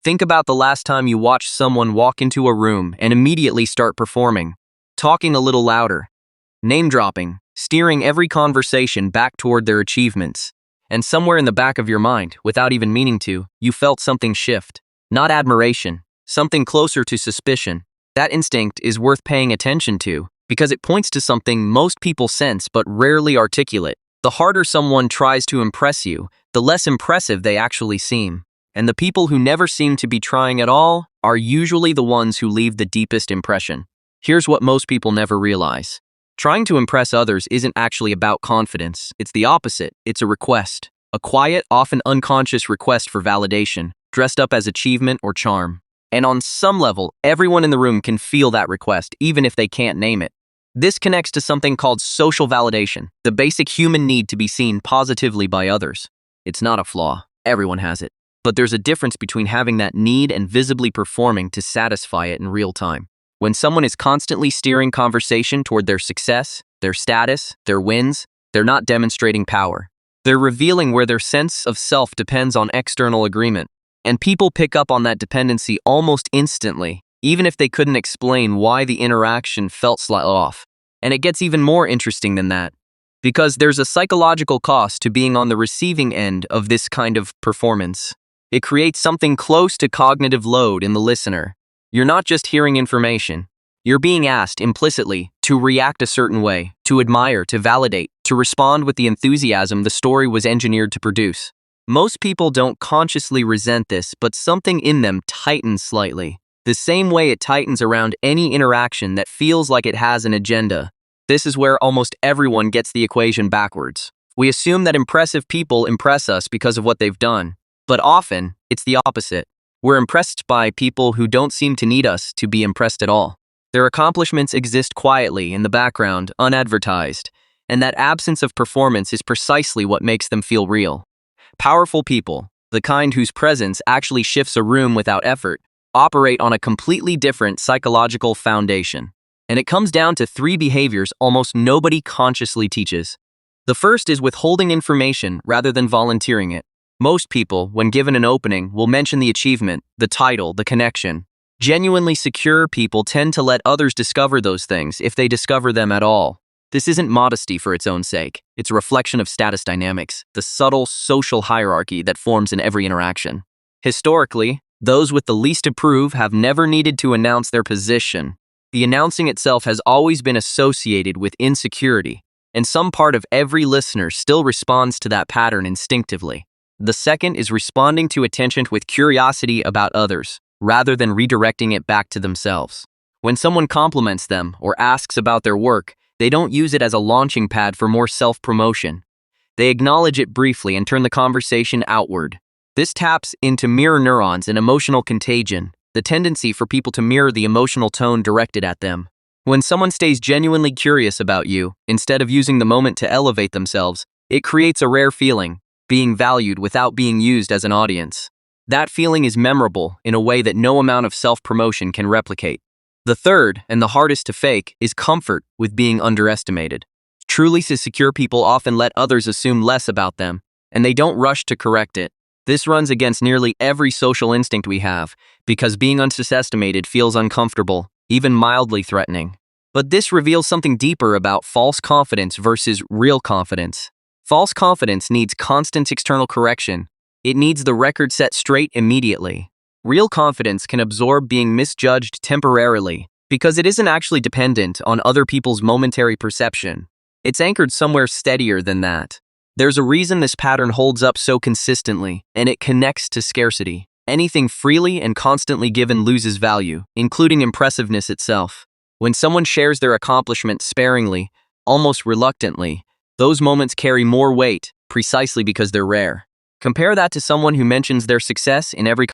Think about the last time you watched someone walk into a room and immediately start performing, talking a little louder, name-dropping, steering every conversation back toward their achievements. And somewhere in the back of your mind, without even meaning to, you felt something shift. Not admiration, something closer to suspicion. That instinct is worth paying attention to, because it points to something most people sense but rarely articulate. The harder someone tries to impress you, the less impressive they actually seem. And the people who never seem to be trying at all are usually the ones who leave the deepest impression. Here's what most people never realize. Trying to impress others isn't actually about confidence. It's the opposite. It's a request. A quiet, often unconscious request for validation, dressed up as achievement or charm. And on some level, everyone in the room can feel that request, even if they can't name it. This connects to something called social validation, the basic human need to be seen positively by others. It's not a flaw. Everyone has it. But there's a difference between having that need and visibly performing to satisfy it in real time. When someone is constantly steering conversation toward their success, their status, their wins, they're not demonstrating power. They're revealing where their sense of self depends on external agreement. And people pick up on that dependency almost instantly, even if they couldn't explain why the interaction felt slightly off. And it gets even more interesting than that, because there's a psychological cost to being on the receiving end of this kind of performance. It creates something close to cognitive load in the listener. You're not just hearing information. You're being asked implicitly to react a certain way, to admire, to validate, to respond with the enthusiasm the story was engineered to produce. Most people don't consciously resent this, but something in them tightens slightly. The same way it tightens around any interaction that feels like it has an agenda. This is where almost everyone gets the equation backwards. We assume that impressive people impress us because of what they've done. But often, it's the opposite. We're impressed by people who don't seem to need us to be impressed at all. Their accomplishments exist quietly in the background, unadvertised, and that absence of performance is precisely what makes them feel real. Powerful people, the kind whose presence actually shifts a room without effort, operate on a completely different psychological foundation. And it comes down to 3 behaviors almost nobody consciously teaches. The first is withholding information rather than volunteering it. Most people, when given an opening, will mention the achievement, the title, the connection. Genuinely secure people tend to let others discover those things if they discover them at all. This isn't modesty for its own sake. It's a reflection of status dynamics, the subtle social hierarchy that forms in every interaction. Historically, those with the least to prove have never needed to announce their position. The announcing itself has always been associated with insecurity, and some part of every listener still responds to that pattern instinctively. The second is responding to attention with curiosity about others, rather than redirecting it back to themselves. When someone compliments them or asks about their work, they don't use it as a launching pad for more self-promotion. They acknowledge it briefly and turn the conversation outward. This taps into mirror neurons and emotional contagion, the tendency for people to mirror the emotional tone directed at them. When someone stays genuinely curious about you, instead of using the moment to elevate themselves, it creates a rare feeling, being valued without being used as an audience. That feeling is memorable in a way that no amount of self-promotion can replicate. The third, and the hardest to fake, is comfort with being underestimated. Truly secure people often let others assume less about them, and they don't rush to correct it. This runs against nearly every social instinct we have, because being underestimated feels uncomfortable, even mildly threatening. But this reveals something deeper about false confidence versus real confidence. False confidence needs constant external correction. It needs the record set straight immediately. Real confidence can absorb being misjudged temporarily, because it isn't actually dependent on other people's momentary perception. It's anchored somewhere steadier than that. There's a reason this pattern holds up so consistently, and it connects to scarcity. Anything freely and constantly given loses value, including impressiveness itself. When someone shares their accomplishment sparingly, almost reluctantly, those moments carry more weight, precisely because they're rare. Compare that to someone who mentions their success in every